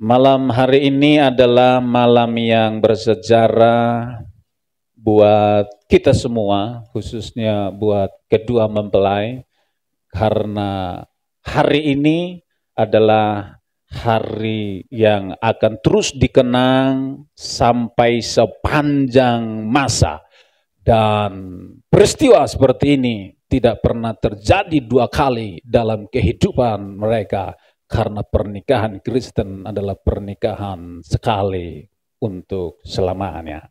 Malam hari ini adalah malam yang bersejarah buat kita semua, khususnya buat kedua mempelai, karena hari ini adalah hari yang akan terus dikenang sampai sepanjang masa. Dan peristiwa seperti ini tidak pernah terjadi dua kali dalam kehidupan mereka. Karena pernikahan Kristen adalah pernikahan sekali untuk selamanya.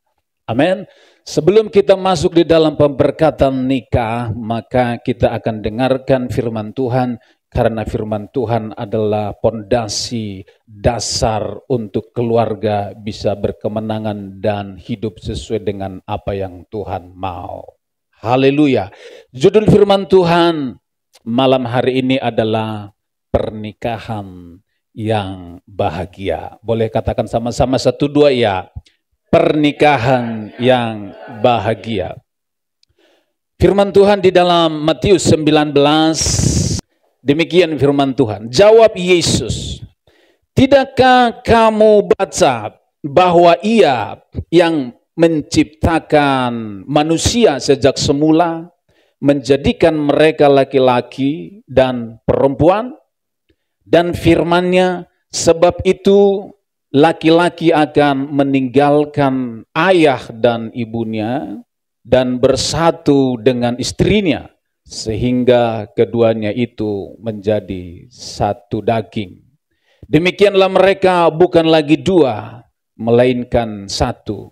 Amin. Sebelum kita masuk di dalam pemberkatan nikah, maka kita akan dengarkan firman Tuhan. Karena firman Tuhan adalah pondasi dasar untuk keluarga bisa berkemenangan dan hidup sesuai dengan apa yang Tuhan mau. Haleluya. Judul firman Tuhan malam hari ini adalah pernikahan yang bahagia. Boleh katakan sama-sama 1, 2 ya. Pernikahan yang bahagia. Firman Tuhan di dalam Matius 19, demikian firman Tuhan. Jawab Yesus, tidakkah kamu baca bahwa Ia yang menciptakan manusia sejak semula, menjadikan mereka laki-laki dan perempuan? Dan firman-Nya, sebab itu laki-laki akan meninggalkan ayah dan ibunya dan bersatu dengan istrinya, sehingga keduanya itu menjadi satu daging. Demikianlah mereka bukan lagi dua, melainkan satu.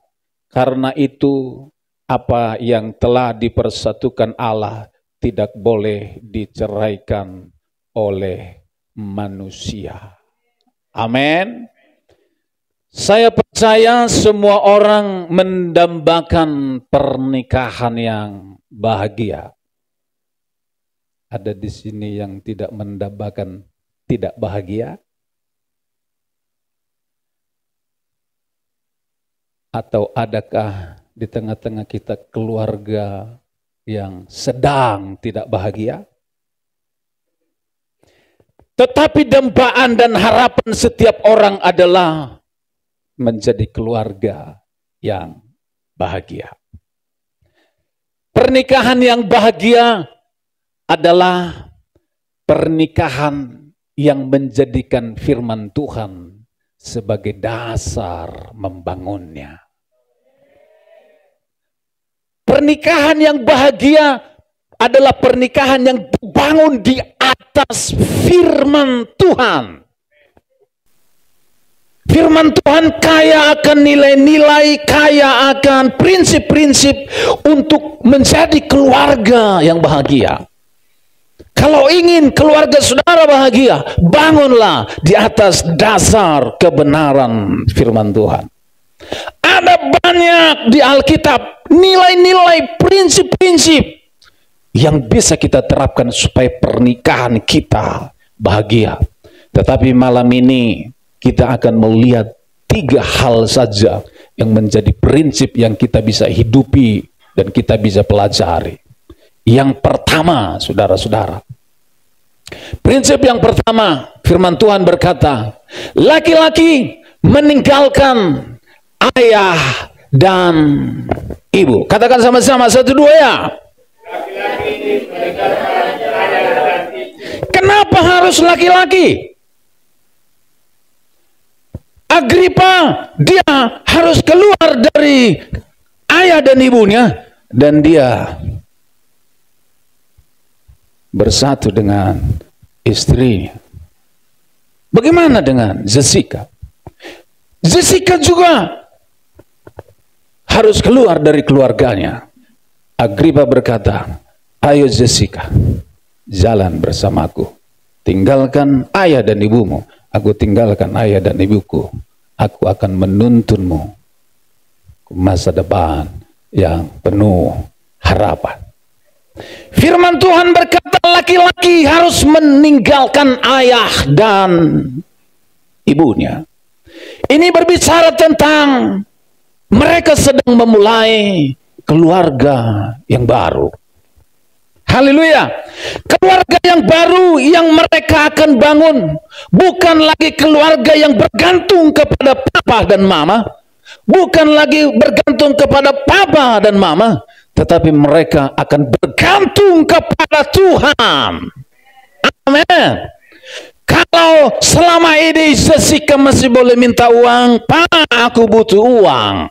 Karena itu apa yang telah dipersatukan Allah tidak boleh diceraikan oleh manusia. Amin. Saya percaya semua orang mendambakan pernikahan yang bahagia. Ada di sini yang tidak mendambakan tidak bahagia? Atau adakah di tengah-tengah kita keluarga yang sedang tidak bahagia? Tetapi dambaan dan harapan setiap orang adalah menjadi keluarga yang bahagia. Pernikahan yang bahagia adalah pernikahan yang menjadikan firman Tuhan sebagai dasar membangunnya. Pernikahan yang bahagia adalah pernikahan yang dibangun di atas firman Tuhan. Firman Tuhan kaya akan nilai-nilai, kaya akan prinsip-prinsip untuk menjadi keluarga yang bahagia. Kalau ingin keluarga saudara bahagia, bangunlah di atas dasar kebenaran firman Tuhan. Ada banyak di Alkitab nilai-nilai, prinsip-prinsip yang bisa kita terapkan supaya pernikahan kita bahagia. Tetapi malam ini kita akan melihat 3 hal saja yang menjadi prinsip yang kita bisa hidupi dan kita bisa pelajari. Yang pertama, saudara-saudara, prinsip yang pertama, firman Tuhan berkata, laki-laki meninggalkan ayah dan ibu. Katakan sama-sama 1, 2 ya. Kenapa harus laki-laki? Agripa, dia harus keluar dari ayah dan ibunya dan dia bersatu dengan istrinya. Bagaimana dengan Jessica? Jessica juga harus keluar dari keluarganya. Agripa berkata, ayo Jessica, jalan bersamaku. Tinggalkan ayah dan ibumu. Aku tinggalkan ayah dan ibuku. Aku akan menuntunmu ke masa depan yang penuh harapan. Firman Tuhan berkata laki-laki harus meninggalkan ayah dan ibunya. Ini berbicara tentang mereka sedang memulai keluarga yang baru. Haleluya. Keluarga yang baru yang mereka akan bangun bukan lagi keluarga yang bergantung kepada papa dan mama, bukan lagi bergantung kepada papa dan mama, tetapi mereka akan bergantung kepada Tuhan. Amin. Kalau selama ini Jessica masih boleh minta uang, Pak, aku butuh uang.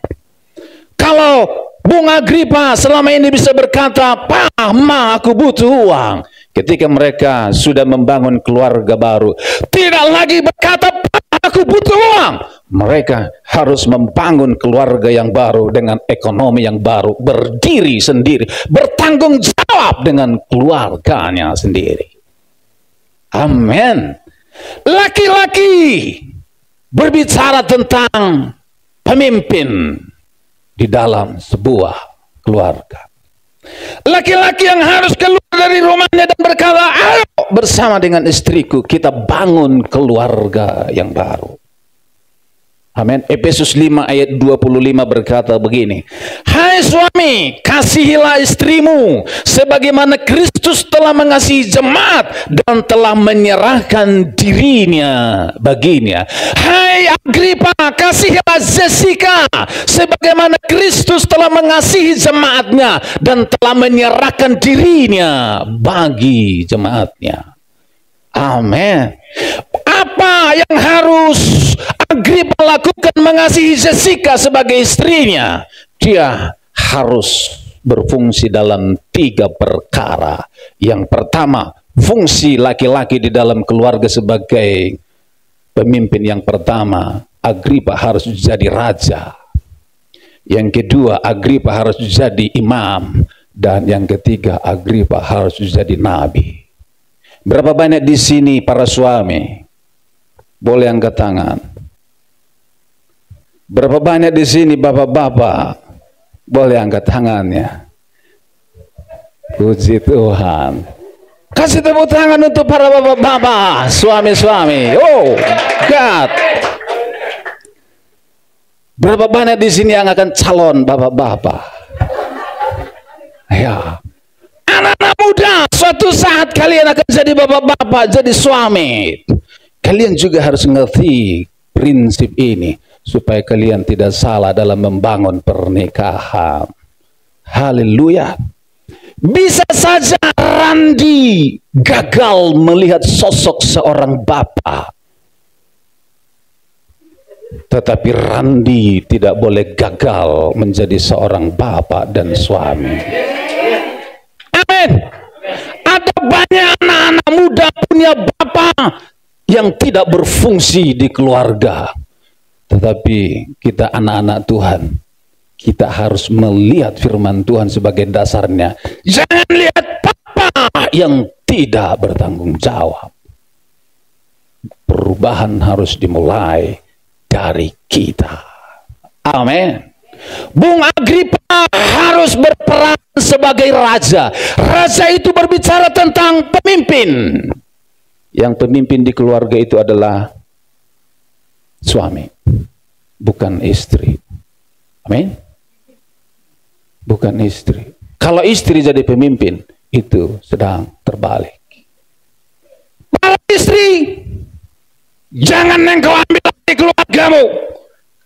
Kalau Bung Agripa selama ini bisa berkata, Pak, Ma, aku butuh uang. Ketika mereka sudah membangun keluarga baru, tidak lagi berkata, Pak, aku butuh uang. Mereka harus membangun keluarga yang baru dengan ekonomi yang baru, berdiri sendiri, bertanggung jawab dengan keluarganya sendiri. Amin. Laki-laki berbicara tentang pemimpin di dalam sebuah keluarga. Laki-laki yang harus keluar dari rumahnya dan berkata, ayo bersama dengan istriku kita bangun keluarga yang baru. Amin. Efesus 5 ayat 25 berkata begini, hai suami, kasihilah istrimu sebagaimana Kristus telah mengasihi jemaat dan telah menyerahkan dirinya baginya. Hai Agripa, kasihilah Jessica sebagaimana Kristus telah mengasihi jemaatnya dan telah menyerahkan dirinya bagi jemaatnya. Amin. Apa yang harus Agripa lakukan mengasihi Jessica sebagai istrinya? Dia harus berfungsi dalam 3 perkara. Yang pertama, fungsi laki-laki di dalam keluarga sebagai pemimpin yang pertama, Agripa harus jadi raja. Yang kedua, Agripa harus jadi imam. Dan yang ketiga, Agripa harus jadi nabi. Berapa banyak di sini para suami? Boleh angkat tangan. Berapa banyak di sini bapak-bapak? Boleh angkat tangannya. Puji Tuhan. Kasih tepuk tangan untuk para bapak-bapak, suami-suami. Oh, God. Berapa banyak di sini yang akan calon bapak-bapak? Ya. Anak-anak muda, suatu saat kalian akan jadi bapak-bapak, jadi suami. Kalian juga harus ngerti prinsip ini supaya kalian tidak salah dalam membangun pernikahan. Haleluya. Bisa saja Randi gagal melihat sosok seorang bapak, tetapi Randi tidak boleh gagal menjadi seorang bapak dan suami. Amin. Ada banyak anak-anak muda punya bapak yang tidak berfungsi di keluarga. Tetapi kita anak-anak Tuhan, kita harus melihat firman Tuhan sebagai dasarnya. Jangan lihat papa yang tidak bertanggung jawab. Perubahan harus dimulai dari kita. Amin. Bung Agripa harus berperan sebagai raja. Raja itu berbicara tentang pemimpin. Yang pemimpin di keluarga itu adalah suami, bukan istri. Amin. Bukan istri. Kalau istri jadi pemimpin, itu sedang terbalik. Kalau istri, jangan engkau ambil dari keluargamu.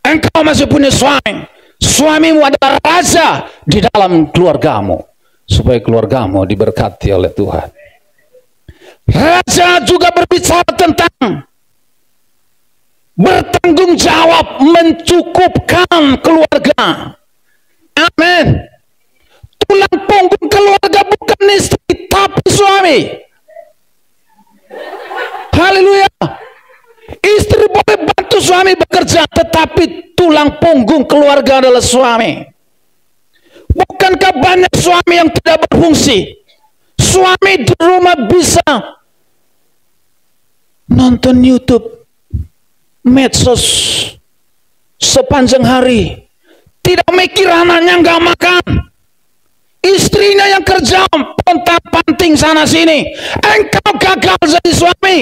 Engkau masih punya suami. Suamimu adalah raja di dalam keluargamu, supaya keluargamu diberkati oleh Tuhan. Raja juga berbicara tentang bertanggung jawab, mencukupkan keluarga. Amin. Tulang punggung keluarga bukan istri, tapi suami. Haleluya. Istri boleh bantu suami bekerja, tetapi tulang punggung keluarga adalah suami. Bukankah banyak suami yang tidak berfungsi? Suami di rumah bisa nonton YouTube, medsos sepanjang hari, tidak mikir anaknya nggak makan. Istrinya yang kerja pontang-panting sana sini. Engkau gagal jadi suami.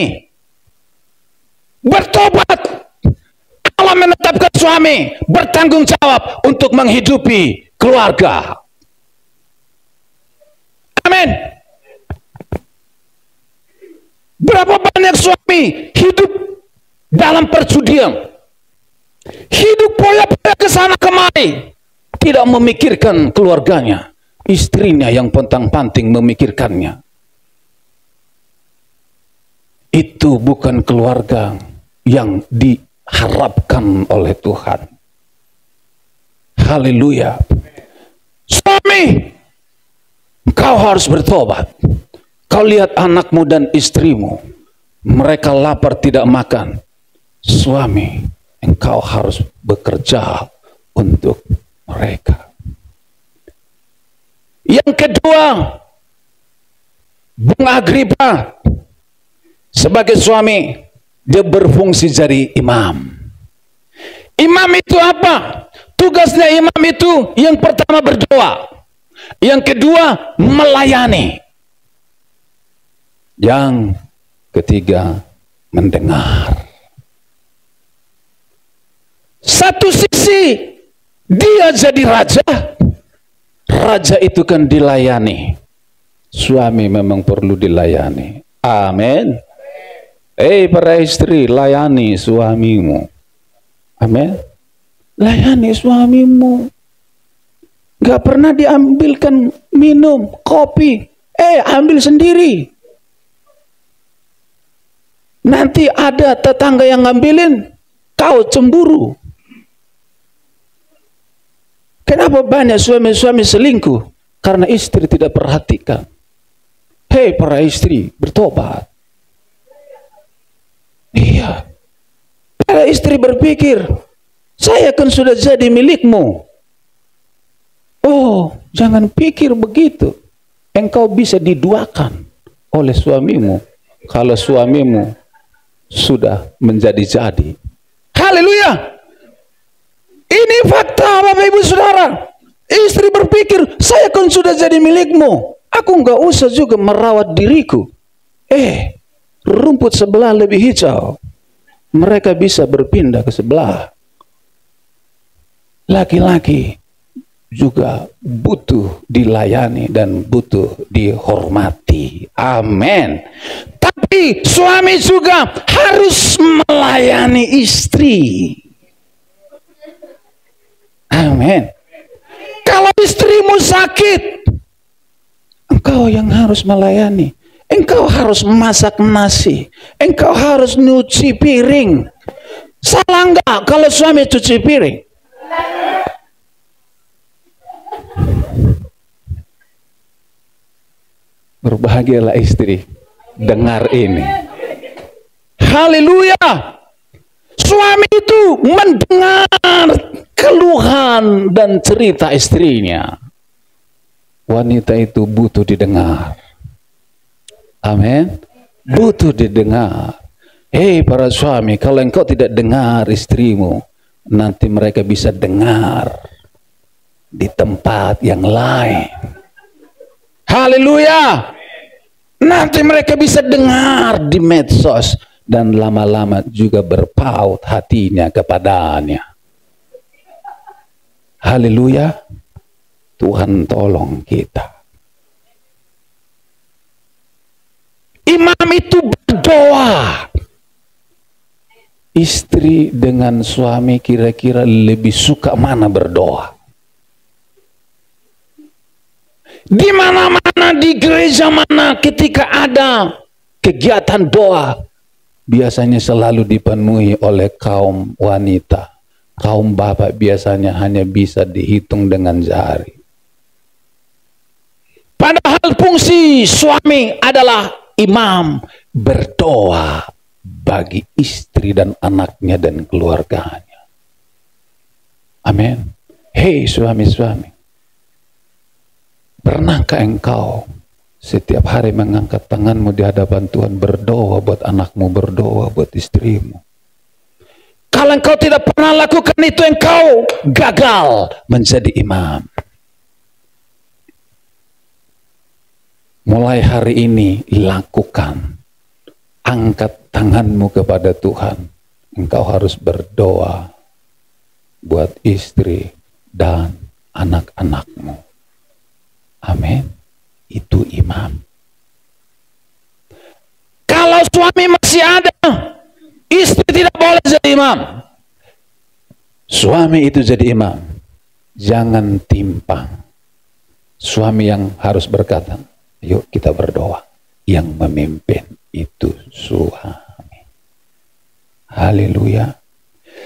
Bertobat. Allah menetapkan suami bertanggung jawab untuk menghidupi keluarga. Amin. Berapa banyak suami hidup dalam perjudian, hidup poya-poya ke sana kemari, tidak memikirkan keluarganya, istrinya yang pontang-panting memikirkannya. Itu bukan keluarga yang diharapkan oleh Tuhan. Haleluya. Suami, kau harus bertobat. Kau lihat anakmu dan istrimu, mereka lapar tidak makan. Suami, engkau harus bekerja untuk mereka. Yang kedua, Bung Agripa sebagai suami, dia berfungsi jadi imam. Imam itu apa? Tugasnya imam itu yang pertama berdoa, yang kedua melayani, yang ketiga mendengar. Satu sisi dia jadi raja, raja itu kan dilayani. Suami memang perlu dilayani. Amin. Para istri, layani suamimu. Amin. Layani suamimu. Gak pernah diambilkan minum, kopi. Ambil sendiri. Nanti ada tetangga yang ngambilin, kau cemburu. Kenapa banyak suami-suami selingkuh? Karena istri tidak perhatikan. Para istri, bertobat. Iya. Para istri berpikir, saya kan sudah jadi milikmu. Oh, jangan pikir begitu. Engkau bisa diduakan oleh suamimu kalau suamimu sudah menjadi-jadi. Haleluya. Ini fakta Bapak Ibu Saudara. Istri berpikir, saya kan sudah jadi milikmu, aku nggak usah juga merawat diriku. Rumput sebelah lebih hijau. Mereka bisa berpindah ke sebelah. Laki-laki juga butuh dilayani dan butuh dihormati. Amin. Tapi suami juga harus melayani istri. Amin. Kalau istrimu sakit, engkau yang harus melayani. Engkau harus masak nasi. Engkau harus nyuci piring. Salah enggak kalau suami cuci piring? Berbahagialah istri dengar ini. Haleluya. Suami itu mendengar keluhan dan cerita istrinya. Wanita itu butuh didengar. Amin. Butuh didengar. Para suami, kalau engkau tidak dengar istrimu, nanti mereka bisa dengar di tempat yang lain. Haleluya. Nanti mereka bisa dengar di medsos dan lama-lama juga berpaut hatinya kepadanya. Haleluya. Tuhan tolong kita. Imam itu berdoa. Istri dengan suami kira-kira lebih suka mana berdoa? Di mana-mana, di gereja mana, ketika ada kegiatan doa, biasanya selalu dipenuhi oleh kaum wanita. Kaum bapak biasanya hanya bisa dihitung dengan jari. Padahal fungsi suami adalah imam, berdoa bagi istri dan anaknya dan keluarganya. Amin. Suami-suami, pernahkah engkau setiap hari mengangkat tanganmu di hadapan Tuhan, berdoa buat anakmu, berdoa buat istrimu? Kalau engkau tidak pernah lakukan itu, engkau gagal menjadi imam. Mulai hari ini lakukan. Angkat tanganmu kepada Tuhan. Engkau harus berdoa buat istri dan anak-anakmu. Amin. Itu imam. Kalau suami masih ada, istri tidak boleh jadi imam. Suami itu jadi imam, jangan timpang. Suami yang harus berkata, yuk kita berdoa. Yang memimpin itu suami. Haleluya.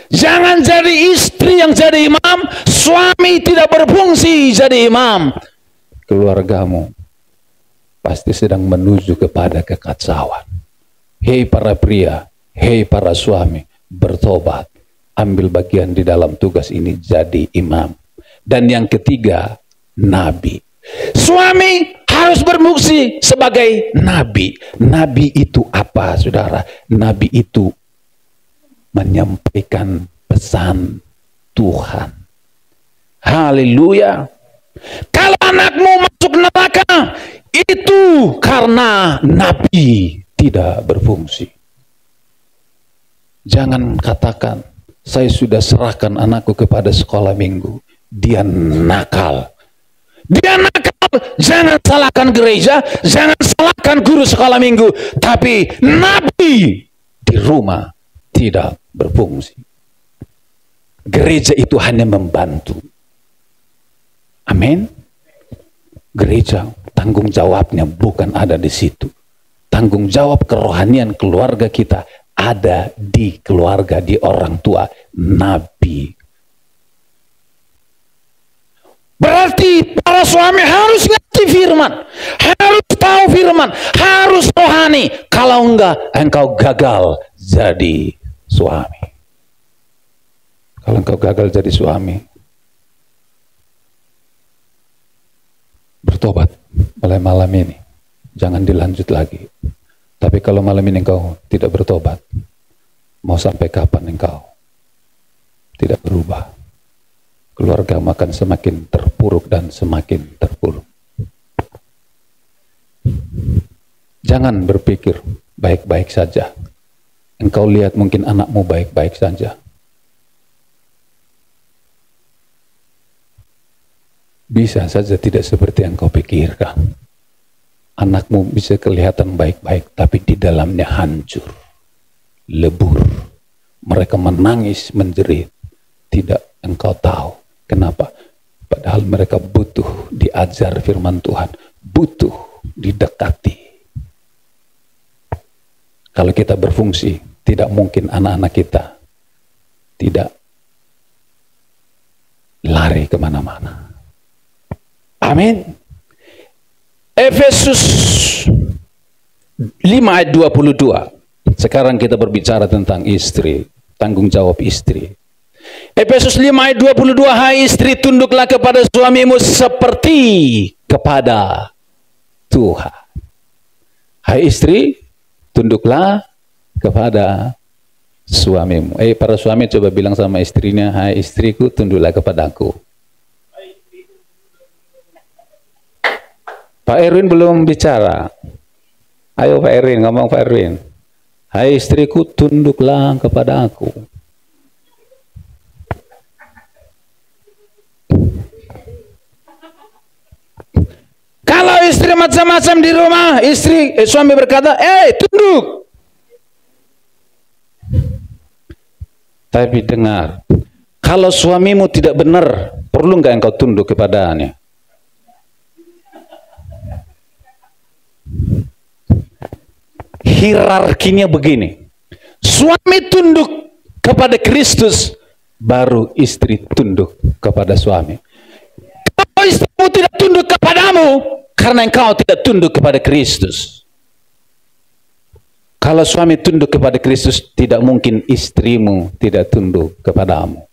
Jangan jadi istri yang jadi imam, suami tidak berfungsi jadi imam. Keluargamu pasti sedang menuju kepada kekacauan. Hei para pria, hei para suami, bertobat. Ambil bagian di dalam tugas ini, jadi imam. Dan yang ketiga, nabi. Suami harus berfungsi sebagai nabi. Nabi itu apa, saudara? Nabi itu menyampaikan pesan Tuhan. Haleluya. Kalau anakmu masuk neraka, itu karena nabi tidak berfungsi. Jangan katakan, saya sudah serahkan anakku kepada sekolah minggu, dia nakal. Dia nakal. Jangan salahkan gereja, jangan salahkan guru sekolah minggu, tapi nabi di rumah tidak berfungsi. Gereja itu hanya membantu. Amin. Gereja tanggung jawabnya bukan ada di situ. Tanggung jawab kerohanian keluarga kita ada di keluarga, di orang tua, nabi. Berarti para suami harus ngerti firman, harus tahu firman, harus rohani. Kalau enggak, engkau gagal jadi suami. Kalau engkau gagal jadi suami, bertobat mulai malam ini. Jangan dilanjut lagi. Tapi kalau malam ini engkau tidak bertobat, mau sampai kapan engkau tidak berubah? Keluarga akan semakin terpuruk dan semakin terpuruk. Jangan berpikir baik-baik saja. Engkau lihat mungkin anakmu baik-baik saja. Bisa saja tidak seperti yang kau pikirkan. Anakmu bisa kelihatan baik-baik, tapi di dalamnya hancur, lebur. Mereka menangis, menjerit. Tidak engkau tahu. Kenapa? Padahal mereka butuh diajar firman Tuhan, butuh didekati. Kalau kita berfungsi, tidak mungkin anak-anak kita tidak lari kemana-mana. Amin. Efesus 5 ayat 22. Sekarang kita berbicara tentang istri, tanggung jawab istri. Efesus 5 ayat 22, hai istri tunduklah kepada suamimu seperti kepada Tuhan. Hai istri tunduklah kepada suamimu. Para suami coba bilang sama istrinya, hai istriku tunduklah kepadaku. Pak Erwin belum bicara. Ayo Pak Erwin, ngomong Pak Erwin. Hai istriku tunduklah kepada aku. Kalau istri macam-macam di rumah, suami berkata, tunduk. Tapi dengar, kalau suamimu tidak benar, perlu nggak engkau tunduk kepadanya? Hierarkinya begini. Suami tunduk kepada Kristus, baru istri tunduk kepada suami. Kalau istrimu tidak tunduk kepadamu, karena engkau tidak tunduk kepada Kristus. Kalau suami tunduk kepada Kristus, tidak mungkin istrimu tidak tunduk kepadamu.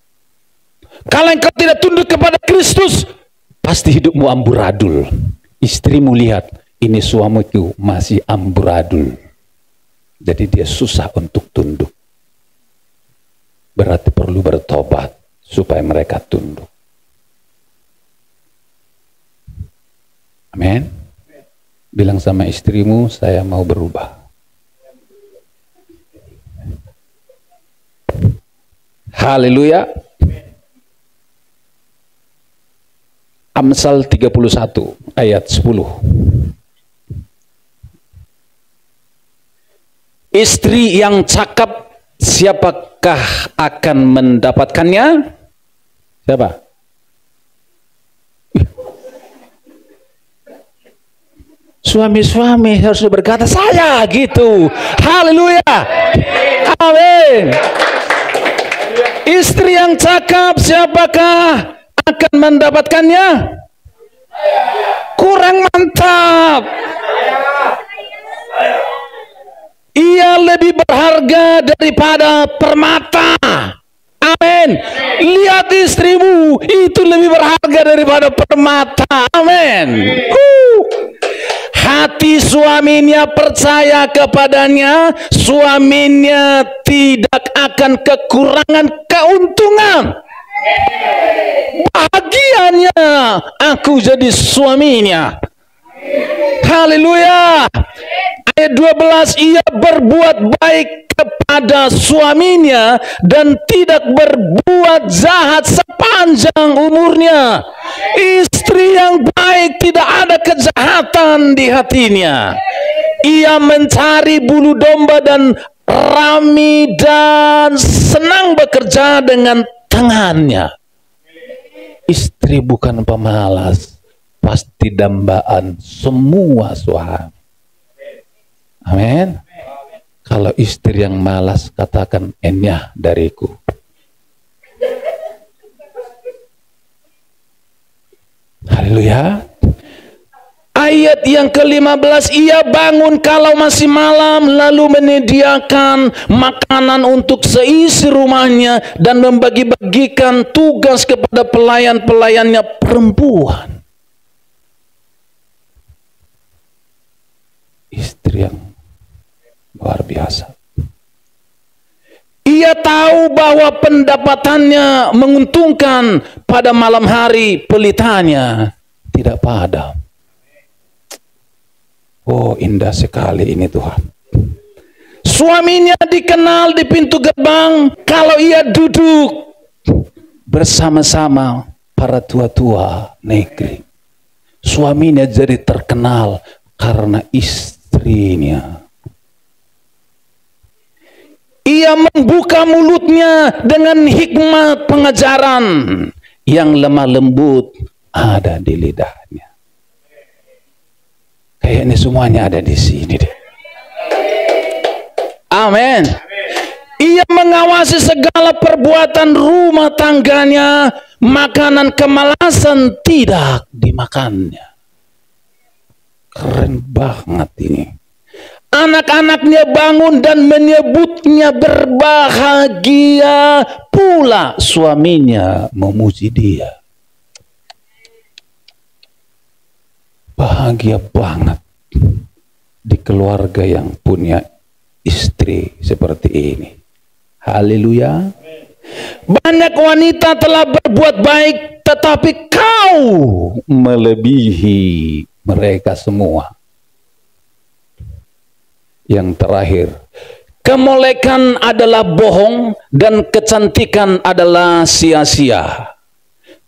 Kalau engkau tidak tunduk kepada Kristus, pasti hidupmu amburadul. Istrimu lihat, ini suamiku masih amburadul. Jadi dia susah untuk tunduk. Berarti perlu bertobat supaya mereka tunduk. Amin. Bilang sama istrimu, saya mau berubah. Haleluya. Amsal 31 ayat 10. Istri yang cakap, siapakah akan mendapatkannya? Siapa? Suami-suami harus berkata, saya gitu. Haleluya. Amin. Istri yang cakap, siapakah akan mendapatkannya? Kurang mantap. Ia lebih berharga daripada permata. Amin. Lihat istrimu, itu lebih berharga daripada permata. Amin. Hati suaminya percaya kepadanya, suaminya tidak akan kekurangan keuntungan. Bahagianya aku jadi suaminya. Haleluya. Ayat 12, ia berbuat baik kepada suaminya dan tidak berbuat jahat sepanjang umurnya. Istri yang baik, tidak ada kejahatan di hatinya. Ia mencari bulu domba dan rami dan senang bekerja dengan tangannya. Istri bukan pemalas, pasti dambaan semua suami. Amin. Kalau istri yang malas, katakan enyah dariku. Haleluya. Ayat yang ke-15, ia bangun kalau masih malam, lalu menyediakan makanan untuk seisi rumahnya dan membagi-bagikan tugas kepada pelayan-pelayannya perempuan. Istri yang luar biasa. Ia tahu bahwa pendapatannya menguntungkan, pada malam hari pelitanya tidak padam. Oh, indah sekali ini Tuhan. Suaminya dikenal di pintu gerbang kalau ia duduk bersama-sama para tua-tua negeri. Suaminya jadi terkenal karena istrinya. Ia membuka mulutnya dengan hikmat pengajaran, yang lemah lembut ada di lidahnya. Kayaknya semuanya ada di sini deh. Amin. Ia mengawasi segala perbuatan rumah tangganya, makanan kemalasan tidak dimakannya. Keren banget ini. Anak-anaknya bangun dan menyebutnya berbahagia, pula suaminya memuji dia. Bahagia banget di keluarga yang punya istri seperti ini. Haleluya. Banyak wanita telah berbuat baik, tetapi kau melebihi mereka semua. Yang terakhir, kemolekan adalah bohong dan kecantikan adalah sia-sia.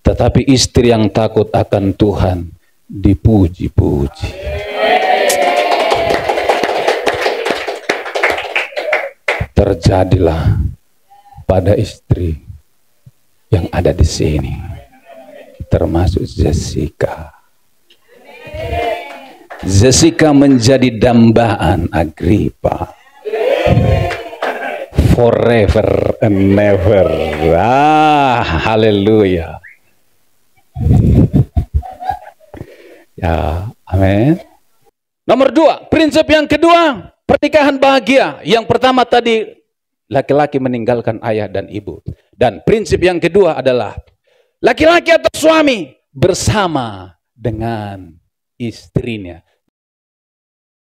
Tetapi istri yang takut akan Tuhan dipuji-puji. Terjadilah pada istri yang ada di sini, termasuk Jessica. Jessica menjadi dambaan Agripa forever and never. Haleluya. Ya, amin. Nomor 2, prinsip yang kedua, pernikahan bahagia. Yang pertama tadi, laki-laki meninggalkan ayah dan ibu. Dan prinsip yang kedua adalah laki-laki atau suami bersama dengan istrinya.